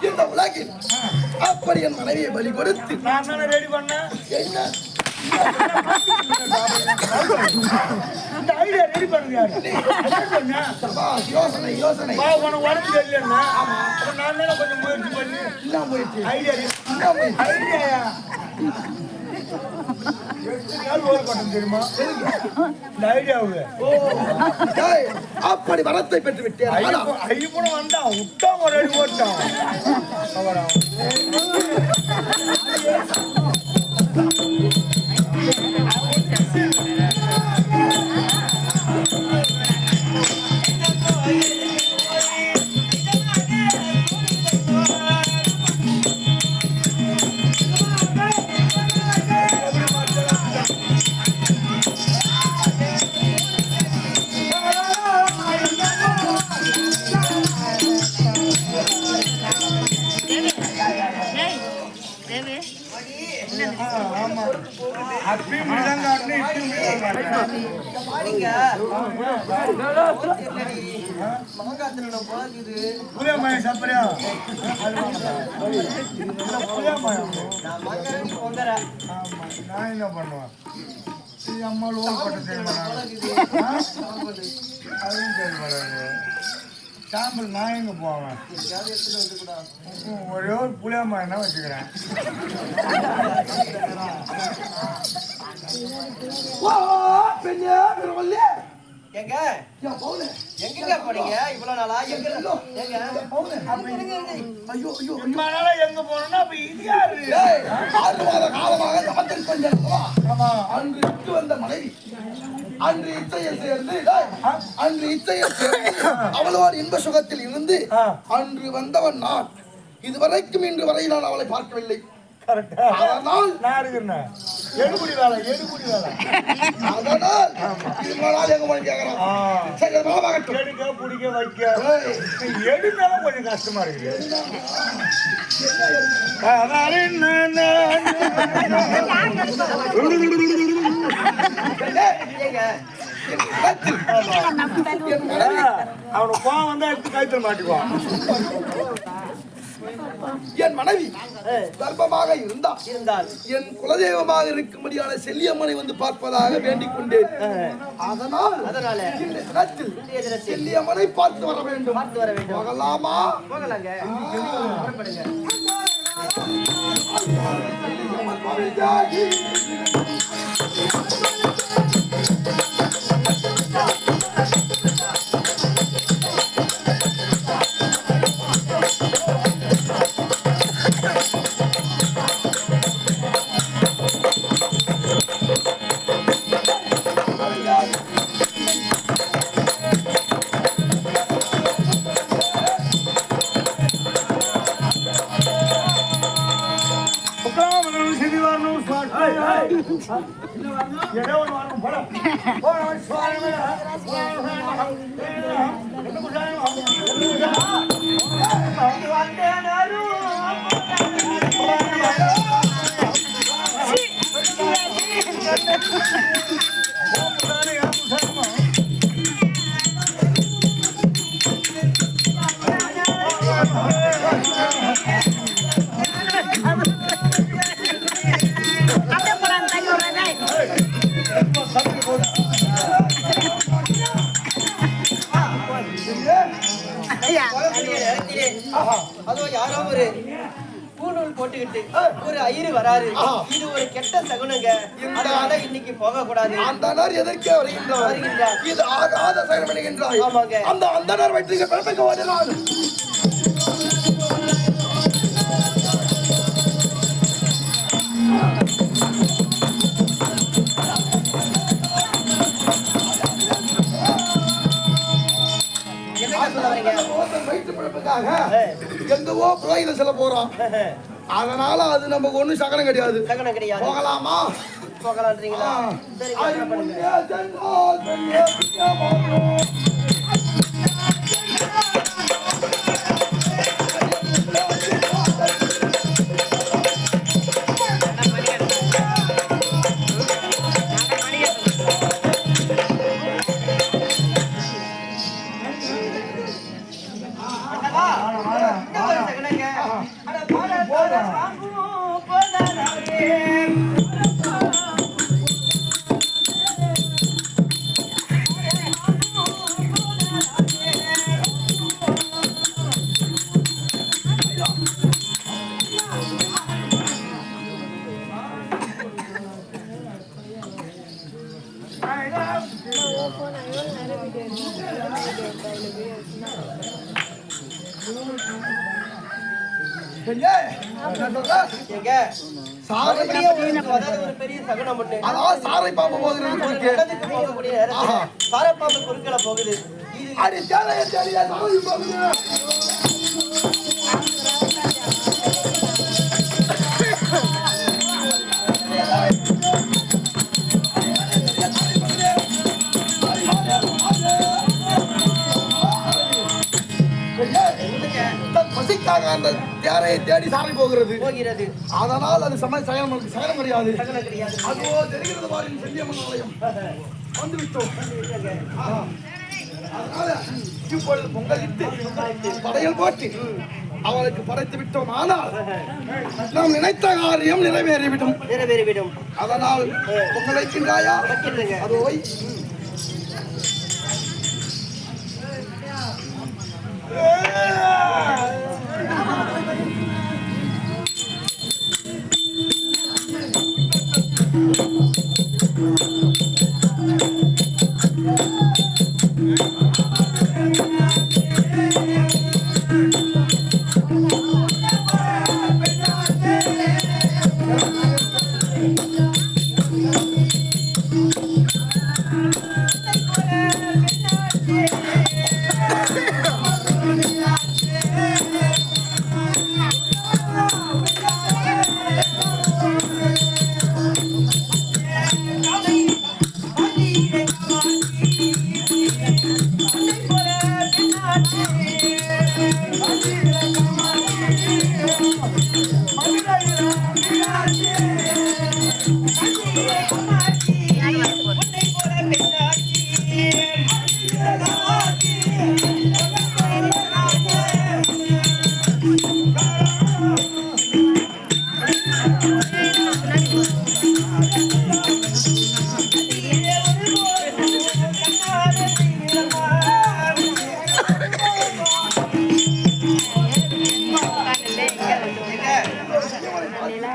இந்த உலகில் அப்படி என் மனைவியை பலி கொடுத்து நான் ரெடி பண்ணேன். என்ன இந்த ஐடியா ரெடி பண்ணுங்க. யோசனை யோசனை உடம்பு தெரியலன்னா நான் தானே கொஞ்சம் முயற்சி பண்ணி என்ன முயற்சி ஐடியா ஐடியா தெரியுமா இந்த ஐடியாவுக்கு அப்படி வரத்தை பெற்று விட்டேன். ஐயப்பன வந்தான் விட்டான் ஒரு அடி ஓட்டான். நான் என்ன பண்ணுவேன் அம்மா லோன் போட்டு அதுவும் தெரியுமா சாம்பிள் நான் எங்க போவேன் ஒரே ஒரு புளியம்மா என்ன வச்சுக்கிறேன். எங்க எங்க போனீங்க இவ்வளவு நாளா? எங்க எங்க போனோம்னா அப்ப இது யாரு? 6 மாத காலமாக அன்று இட்டு வந்த மனைவி அன்று இச்சையை சேர்ந்து அவளோட இன்ப சுகத்தில் இருந்து அன்று வந்தவன் நான். இதுவரைக்கும் இன்று வரை நான் அவளை பார்க்கவில்லை. அதனால் எடுபடி வேலை அதனால் எங்க மொழி கேட்கறான். சரி எடுக்க பிடிக்க வைக்க எடுத்தாலும் கொஞ்சம் கஷ்டமா இருக்கு. அவனுக்கு கோவம் வந்தா எடுத்து கைத்தல் மாட்டிக்குவான். என் மனைவி கர்ப்பமாக இருந்தால் என் குலதெய்வமாக இருக்கும்படியான செல்லியம்மனை வந்து பார்ப்பதாக வேண்டிக் கொண்டேன். அதனால செல்லியம்மனை பார்த்து வர வேண்டும். போகலாமா? அதோ யாரோ ஒரு பூநூல் போட்டுக்கிட்டு ஒரு ஐயரு வராரு. இது ஒரு கெட்ட சகுனங்க. அதனால இன்னைக்கு போக கூடாது. அந்தனர் எதற்கே வருகின்றார். இது ஆகாத செயல் பண்ணுகின்றார். ஆமாங்க. அந்த அந்தனர் வெற்றிக்கு பிறப்பிக்க வருகிறார். எங்கவோ புலாயில செல்ல போறோம். அதனால அது நமக்கு ஒண்ணும் சகனம் கிடையாது. போகலாமா? போகலான்றீங்களா? சரிங்க, அது என்ன பண்ணுங்க? முன்னே சென்றால் பெண்ணே பிரியமாகும். அண்ணா, இந்த ஒரு செகண்டுங்க. அட போடா, போடா, வாங்கும் போதாதே. பெண்ணே, நான் சொல்றேன். ஏங்க, சாரை பெரிய அதாவது ஒரு பெரிய சகுனம் ஒண்ணு. அதாவது சாரை பாம்பு போகிறது குறுக்கே. இடத்துக்கு போகக்கூடிய நேரத்துல சாரப்பாம்பு குறுக்கல போகுது. இது அடி தேவையை தேடியா சாரை போகுது. பசிக்காக அந்த தேரையை தேடி சாரை போகிறது. போகிறது. அதனால் அது சகலம் கிடையாது. சகுனம் கிடையாது. அதோ தெரிகிறது பாருங்க செல்லியம்மன் ஆலயம் வந்து விட்டோம். அதனால இப்பொழுது பொங்கலிட்டு படையல் போட்டு அவளுக்கு படைத்து விட்டோம். ஆனால் நாம் நினைத்த காரியம் நிறைவேறிவிடும். நிறைவேறிவிடும். அதனால் பொங்கல் வைக்கின்றாயா? வைக்கிறதுங்க. அதோ வை.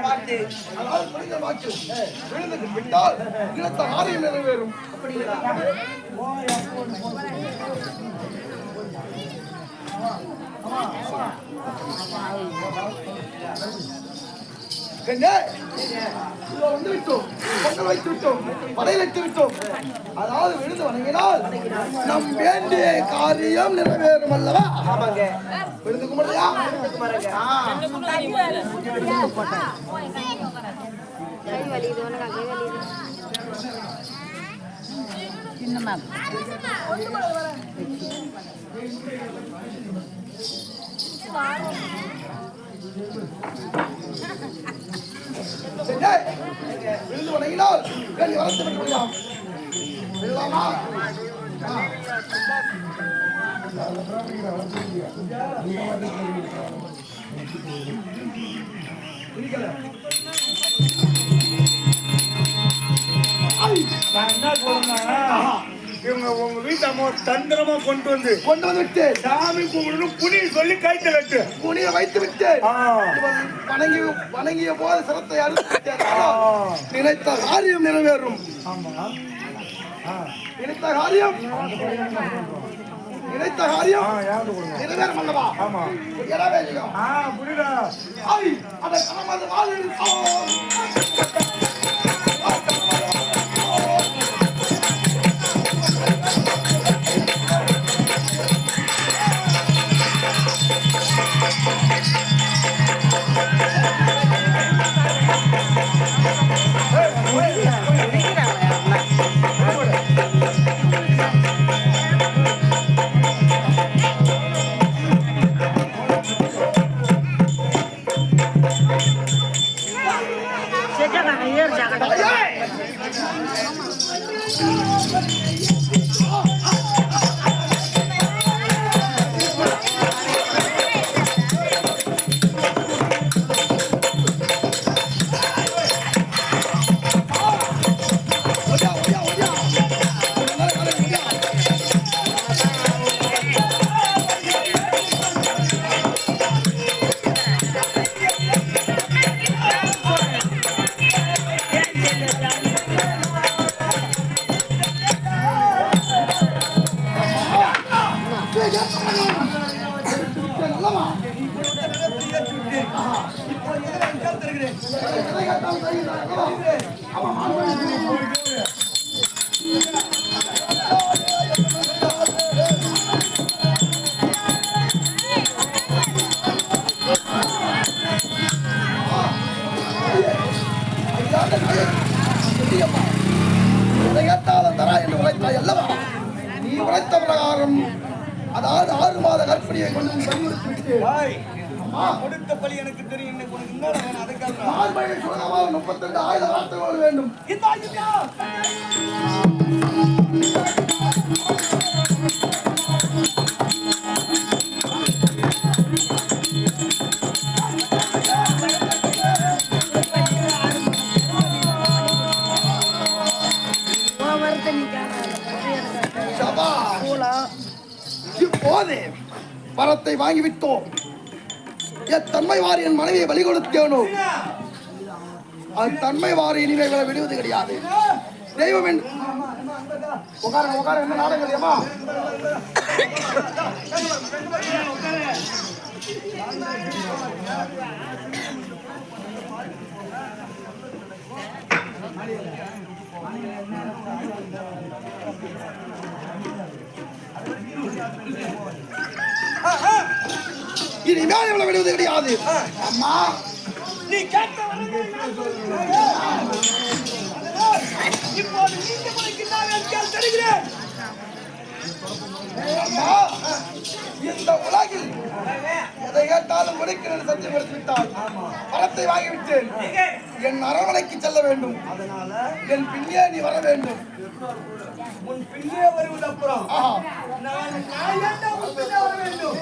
பார்த்து அதாவது புனித வாக்கு விழுந்துக்கு விட்டால் நினைத்த காரியம் நிறைவேறும். பெண்ணே, இதோ வந்து விட்டோம். பொங்கல் வைத்து விட்டோம். படையல் வைத்து விட்டோம். அதாவது விழுந்து வணங்கினால் நம் வேண்டிய காரியம் நிறைவேறும் அல்லவா? ஆமாங்க. விழுந்து கும்பிடுறியா? குமாரங்க. கை வலிக்குது உனக்கு கை வலிக்குது இன்னுமா பெண்ணே, விழுந்து வணங்கினால் வேண்டி வரத்து பெற்று விடலாம். விழலாமா? நான் என்ன சொல்றேன்னா, இவங்க உங்க வீட்டு அம்மா தந்திரமா கொண்டு வந்து விட்டு சாமி கும்பிடணும் புனி சொல்லி கைத்த வெட்டு குனிய வைத்து விட்டு இவன் வணங்கிய போது சிரத்தை அறுத்து நினைத்த காரியம் நிறைவேறும். நினைத்த காரியம் நிறைவேறும் அல்லவா? இடவேலியம் புரியுதா அதை காமது வாழ் Hey, நீ உழைத்த பிரகாரம் அதாவது 6 மாத கற்பனையை கொண்டு கொடுத்த பலி எனக்கு தெரியும். இன்னும் உனக்கு இன்னொரு வேணும். அதுக்காக 32 ஆயுத வார்த்தைகள் வேண்டும். இப்போது வரத்தை வாங்கிவிட்டோம். என் தன்மை வாரி என் மனைவியை பலி கொடுத்தேனோ அது தன்மை வாரி இனிமே விடுவது கிடையாது. தெய்வம் உட்கார என்ன நாடகம் இல்லையம்மா? இனிமேல் இவ்வளவு விடுவது கிடையாது. அம்மா நீ கேட்ட இப்போது நீங்க முறைக்கு தருகிறேன். அம்மா இந்த உலகில் எதை கேட்டாலும் முடிக்கிறேன் சத்தியம் எடுத்து விட்டால் பணத்தை வாங்கிவிட்டேன். என் அரவணைக்கு செல்ல வேண்டும். அதனால என் பின்னே நீ வர வேண்டும். உன் பின்னே வருவது அப்புறம் நான் ஏன்டா உன் பின்னே வர வேண்டும்?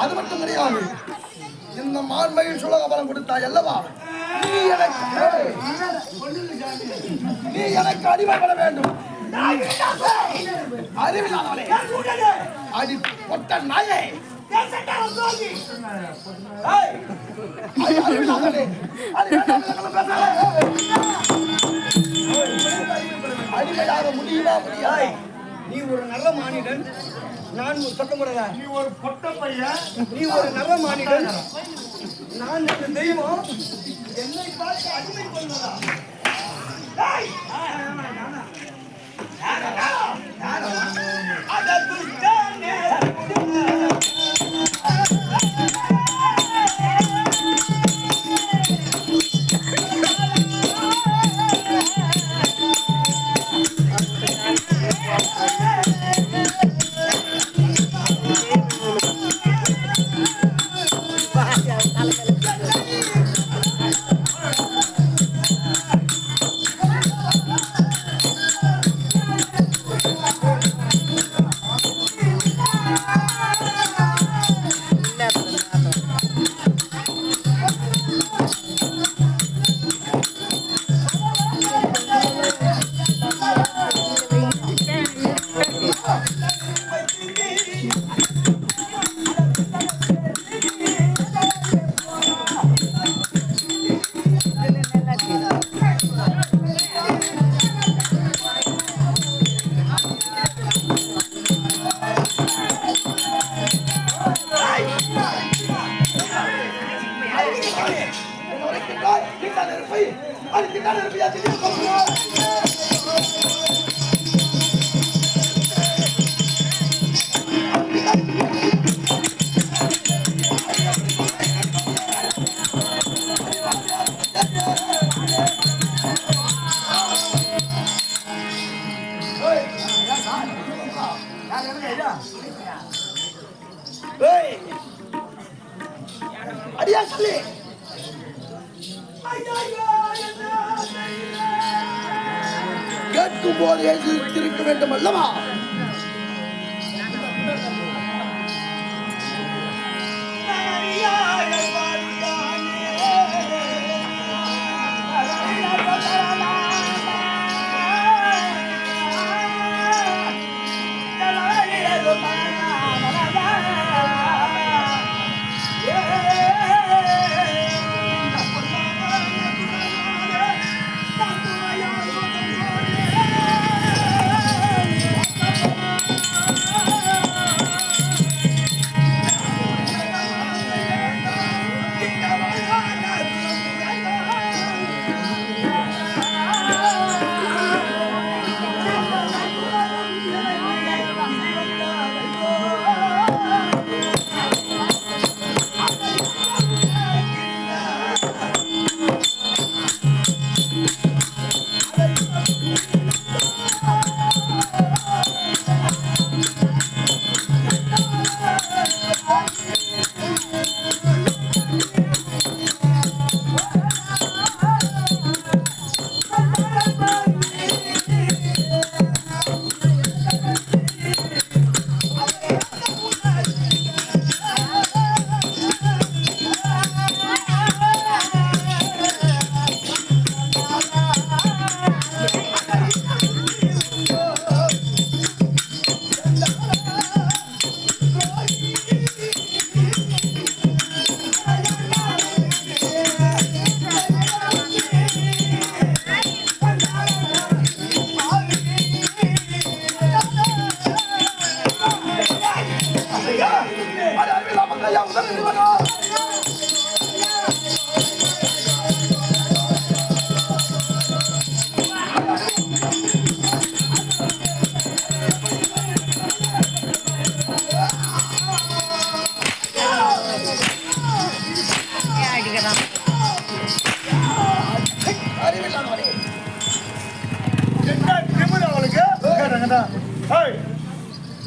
அது மட்டும் கிடையாது. இந்த மாண்மையில் சுலக பலம் கொடுத்தாய் அல்லவா? நீ எனக்கு அடிமைப்பட வேண்டும். அறிவில்லாதவனே, அடி பொட்ட நாயே, அடிமையாக முடியுமா? முடியாது. நீ ஒரு நல்ல மானிடன், நான் சொல்ல நீ ஒரு பொட்ட பையன், நீ ஒரு நல்ல மானிடன், நான் ஒரு தெய்வம். என்னை பார்த்து அடிமை கொள்வதா? என்ன உரைக்கின்றாய்? தீண்டாத இருப்பை அது தீண்டாத இருப்பையா திடீர்னு சொல்லுகிறாய்? அடியா சொல்லி கேட்கும் போது இருக்க வேண்டும் அல்லவா?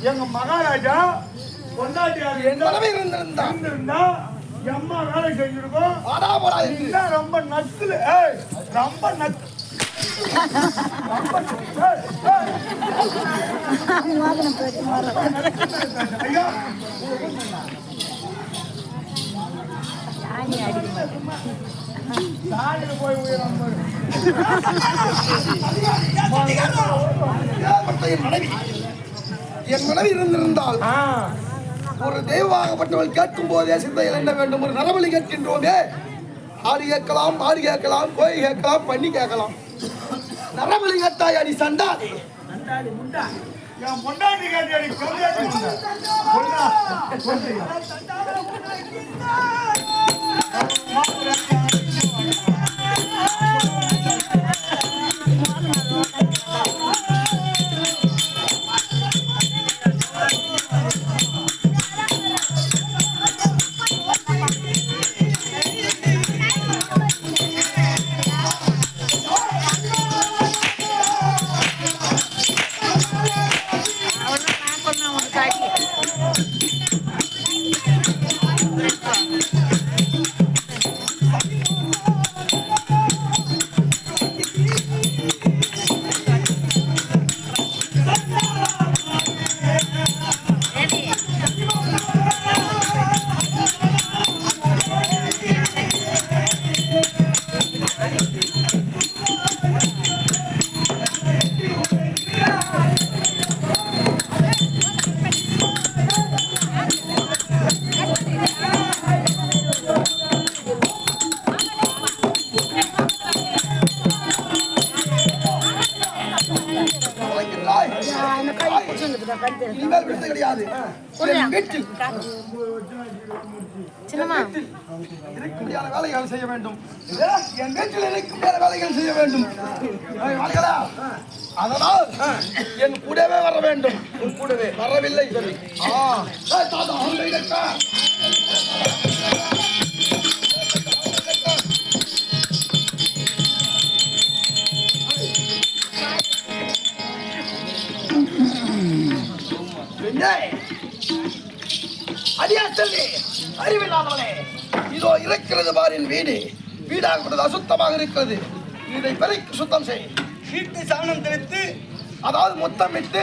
எங்க மகாராஜா பொண்டாட்டியாக இருந்திருந்தா எம்மா வேலை செஞ்சிருக்கோம். ரொம்ப நத்துல ரொம்ப நத்து ஐயா போய் உயிரம் என் மனைவி இருந்திருந்தால் ஒரு தெய்வமாகப்பட்டவள் கேட்கும் போதே சிந்தையில் என்ன வேண்டும்? ஒரு நரபலி கேட்கின்றோமே, ஆடு கேட்கலாம், மாடு கேட்கலாம், கோயில் கேட்கலாம், பண்ணி கேட்கலாம். நரபலி கேட்டாய் அடி சண்டாதி. என் பொண்டாட்டி கேட்டி இனிமேல் விடுதலை கிடையாது. என் வீட்டில் சின்னம்மா இருக்கும்படியான வேலைகள் செய்ய வேண்டும். என் வீட்டில் இருக்கும்படியான வேலைகள் செய்ய வேண்டும். வேலைகளா? அதனால் என் கூடவே வர வேண்டும். உன் கூடவே வரவில்லை. சரி. தாத்தா அடியா செல்வி, அறிவில்லாதவனே, இதோ இருக்கிறது பாரின் வீடு. வீடாக அசுத்தமாக இருக்கிறது. இதை பெருக்கி சுத்தம் செய். வீட்டு சாணம் தெளித்து, அதாவது முத்தமிட்டு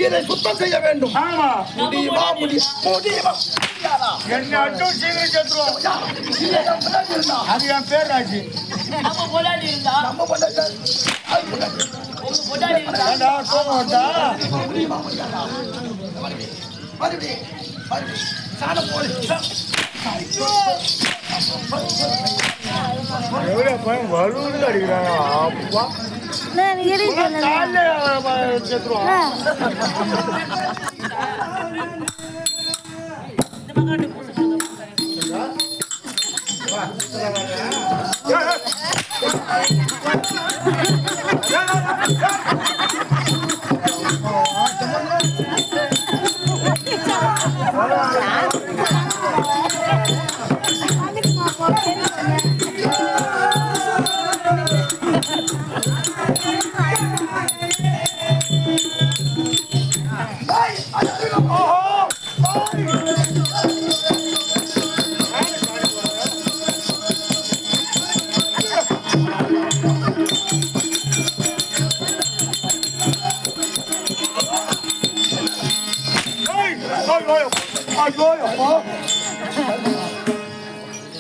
இதை சுத்தம் செய்ய வேண்டும். ஆமா, முடியுமா? முடியுமா? என்ன அட்டும் சீக்கிரம் சேர்த்துருவோம். அது என் பேர் ராஜி. நம்ம பொண்டாட்டி ஏண்டா, கோவம்டா? முடியுமா? முடியாதா? மறுபடியும் சாணம் போடு. எவ்வளோ பையன் வலுன்னு அடிக்கிறாங்க. அப்பா காலைல சேர்த்துருவோம்.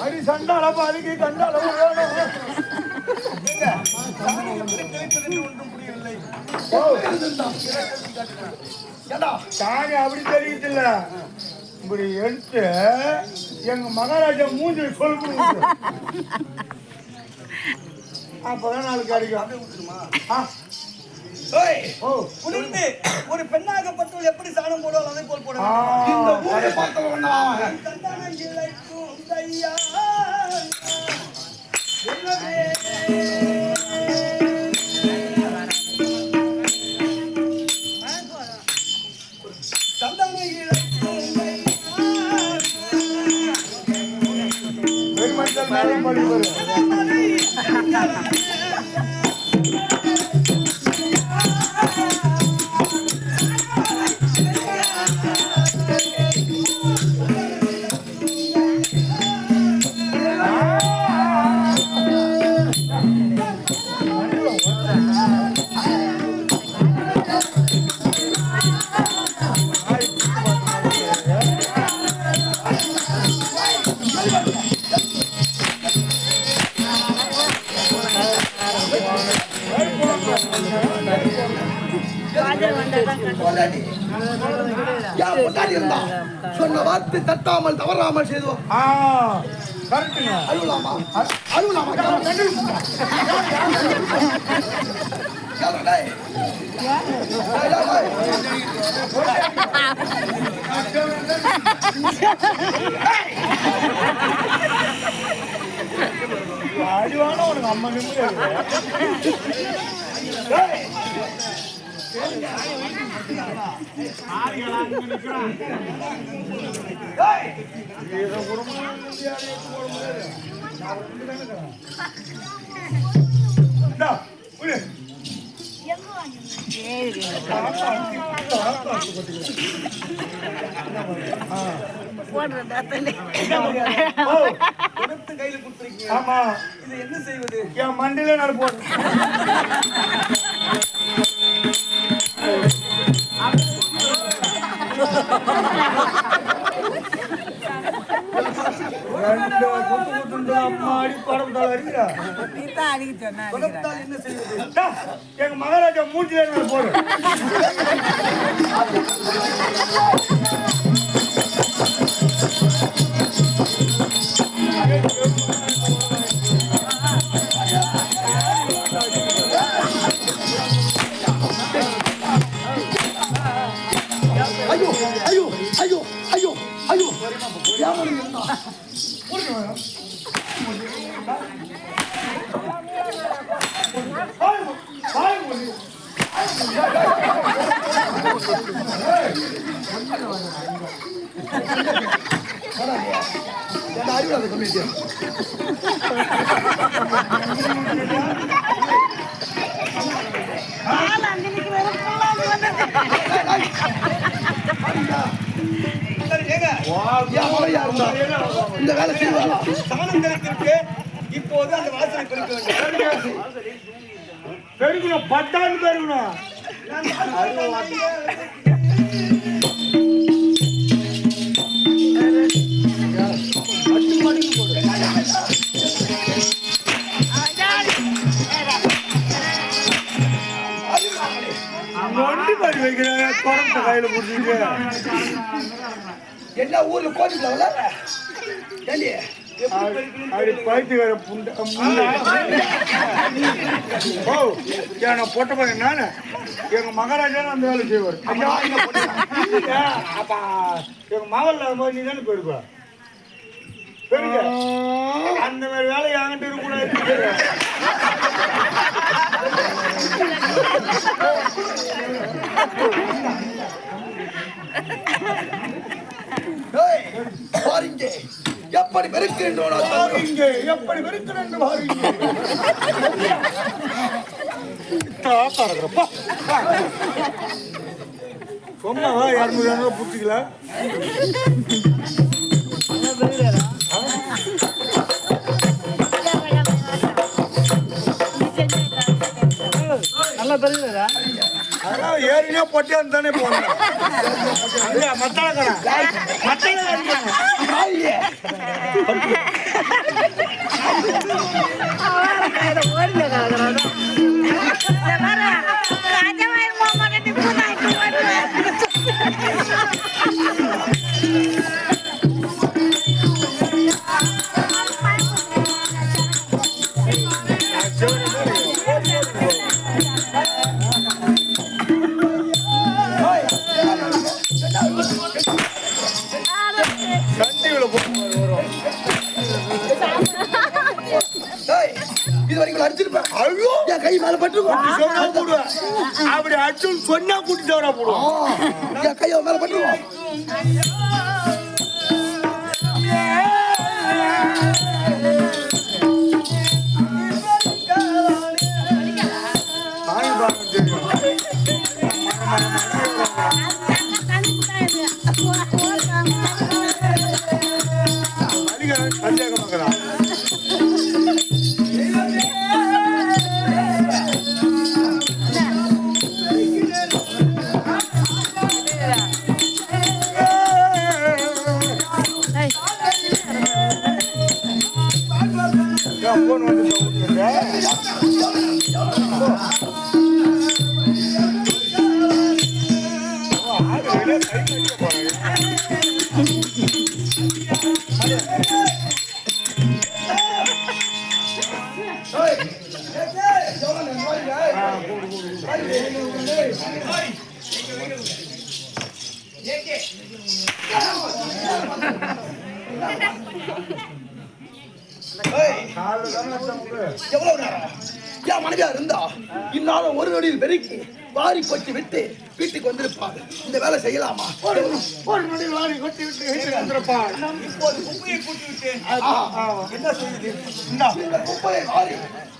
அடி சண்டால பாதிக்கு கண்டால ஒன்றும் புரியவில்லை. தானே அப்படி தெரியுதில்ல. இப்படி எடுத்து எங்க மகாராஜா மூஞ்சி சொல்லணும். அப்பதான் நாளைக்கு கிடைக்கும். புரிந்து ஒரு பெண்ணாகப்பட்டவள் எப்படி சாணம் போடுவாள் அதை போல் போட இந்த ஊரை பார்த்தவனா பெருமக்கள் மேலும் படி வரும். சொன்ன வார்த்தை தட்டாமல் தவறாமல் செய்தோம். அழுவலாமா? அழுவலாமா? அடிவான உனக்கு அம்மா நிம்மதி. கையில கொடுத்துருக்கீங்க. ஆமா, இது என்ன செய்வது? என் மண்டியில நான் போடுறேன். அம்மா அடி படம் அறிகிறா. என்ன செய்வது? எங்க மகாராஜா மூஞ்சில நான் போடுறேன். அறிவிடாத கம்மியா இந்த வேலை செய்வாங்க. சாணம் தெளித்திருக்கு. இப்போது அந்த வாசலை பெருக்க வேண்டும். பெருக்கணும், 10 ஆண்டு பெருக்கணும். நொண்டி மாதிரி வைக்கிறாங்க, குரத்தை கையில பிடிச்சிட்டு. என்ன ஊர்ல கோடிக்கல அப்படி பைத்தியக்கார புண்டை. ஓ, நான் போட்ட பாருங்க. நானு எங்க மகாராஜா அந்த வேலை செய்வார். அப்ப எங்க மகள் போய் நீ தானே போயிருப்ப. பெருங்க அந்த மாதிரி வேலை என்கிட்ட இருக்கக்கூடாது. பாருங்க எப்படி வெறுக்கின்றோம், எப்படி வெறுக்கிறேன் பாருங்க. சொன்னவா 200 பிடிச்சிக்கல. நல்லா பெருகுதா? அதெல்லாம் ஏறினே பொட்டியான்னு தானே போனேன். மத்தாளக்கடை சண்டிகளை போட்டு வரும். இது வரைக்கும் அடிச்சிருப்பேன். ஐயோ என் கை மேல பட்டுருவோம். போடுவேன். அப்படி அடிச்சு சொன்னா கூட்டி தவறா போடுவோம். என் கையை மேல பட்டுருவோம். எவ்வளவு நேரம் என் மனைவியா இருந்தா இந்நாளும் ஒரு நொடியில் பெருக்கி வாரி கொட்டி விட்டு வீட்டுக்கு வந்திருப்பாங்க. இந்த வேலை செய்யலாமா? ஒரு நொடி வாரி கொட்டி விட்டு வீட்டுக்கு வந்திருப்பாங்க. இப்போது குப்பையை கூட்டி விட்டு என்ன செய்யுது? இந்த குப்பையை வாரி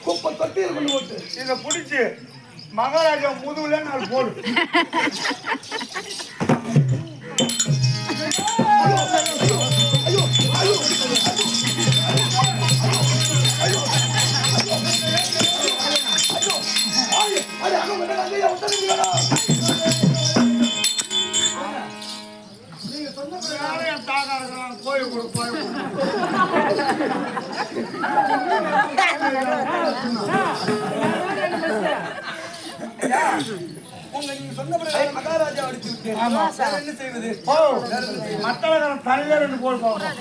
குப்பை தொட்டியில் கொண்டு போட்டு இதை பிடிச்சி மகாராஜா முதுகுல நான் போடு. நீங்க சொன்ன பிரகாரம் தாக்காரங்க கோயில் கொடு கோயில் நீங்க சொன்ன பிரகாரம் மகாராஜா அடிச்சு விட்டு என்ன செய்வது? மத்தளக்காரன் தலையில 2 போல் போகணும்.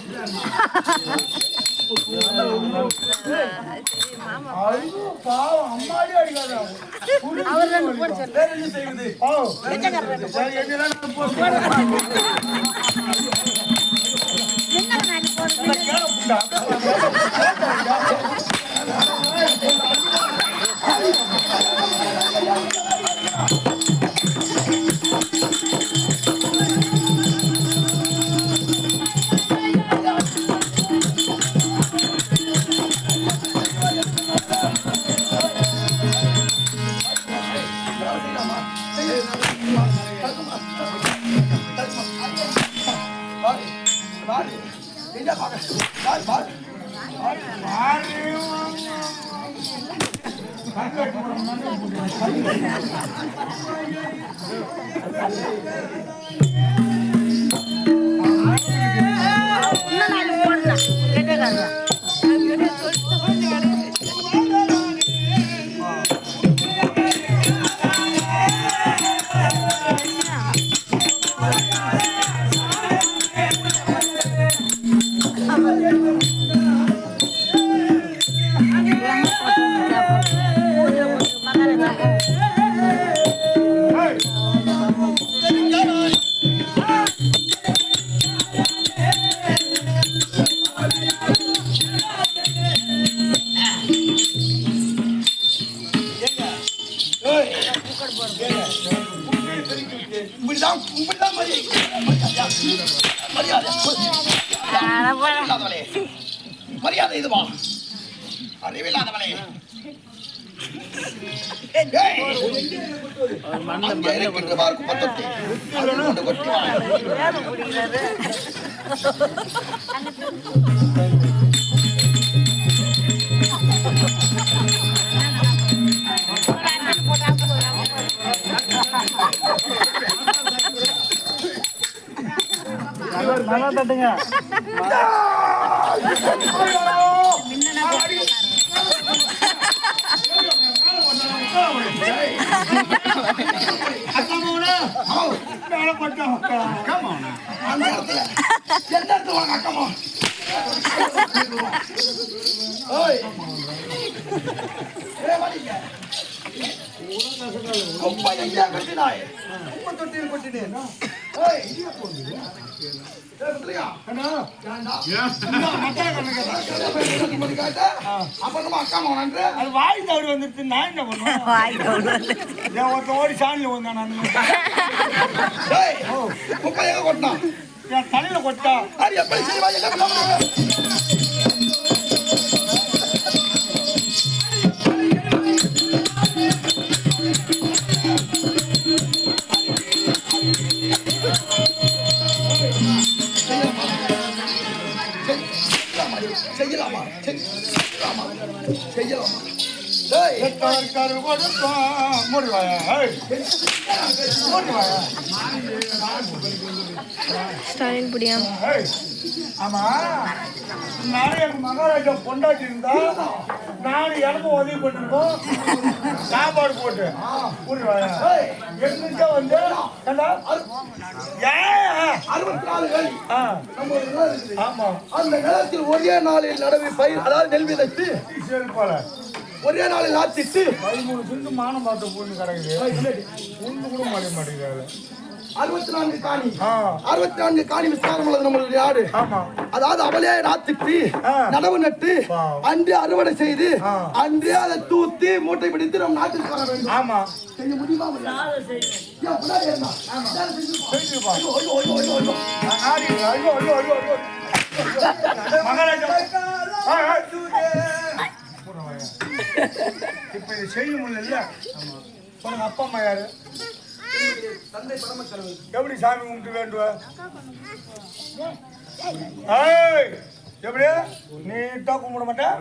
ஐயோ பாவம் அம்மாடி அடிக்காத. வேற என்ன செய்வது? சரி, என்ன போட்டு கேள புண்டா இன்னும் நாலு போடலாம் கேட்டேக்காரா இப்படிதான் மரியாதை இதுவா அறிவில்லாதவனே அங்கே இருக்கின்ற பார்க்கும் பத்தொட்டி அதில் கொண்டு கொட்டி வா. நல்லா தட்டுங்க அந்த இடத்துல எந்த இடத்துல உனக்கு அக்கமா ஓய் குப்பை எங்கே கட்டினாய் குப்பை தொட்டியில் கொட்டினேன். ஓய் இல்லையா அப்புறமா அக்கா மகனன்று அது வாய் தவறு வந்துட்டு நான் என்ன பண்ணுவேன் ஒருத்த ஓடி சாணியில் வந்தான் நான் குப்பை எங்க கொட்டினா என் தலையில கொட்டா அது எப்படி செய்வாய் என்ன செய்யலாமா செய்யலாமா செய்யலாமா ஸ்டாலின் புடியா ஆமா நிறைய மகாராஜா பொண்டாட்டி இருந்தா நானும் எனக்கும் உதவி பண்ணிருக்கோம் சாப்பாடு போட்டு எங்க வந்து ஏன் 64 வேலி நம்ம ஒரு நிலம் இருக்குது. ஆமா அந்த நிலத்தில் ஒரே நாளில் நடவை பயிர் அதாவது நெல் விதைத்து செல்பால ஒரே நாளில் நாத்திட்டு 13 செண்டு மானம் பார்த்து பூண்டு கிடக்குது பூண்டு கூட மாட மாட்டேங்கிறாரு 64 காணி ஆ 64 காணி விஸ்தாரம் உள்ளது நம்மளுடைய நாடு. ஆமா அதாவது அவளே நாத்திட்டு நடவு நட்டு அன்று அறுவடை செய்து அன்றே அதை தூத்தி மூட்டை பிடித்து நம் நாட்டுக்கு வர வேண்டும். ஆமா செய்ய முடியுமா ஏன் முன்னாடி இருந்தா? செஞ்சுப்பா ஐயோ, ஐயோ, ஐயோ, ஐயோ, ஐயோ. ஐயோ ஐயோ ஐயோ ஐயோ ஐயோ மகாராஜா இப்ப இது செய்ய முடியல உனக்கு அப்பா அம்மா யாரு தந்தை பரமக்கடவுள். எப்படி சாமி கும்பிட்டு வேண்டுவ ஏய் எப்படி நீட்டா கும்பிட மாட்டேன்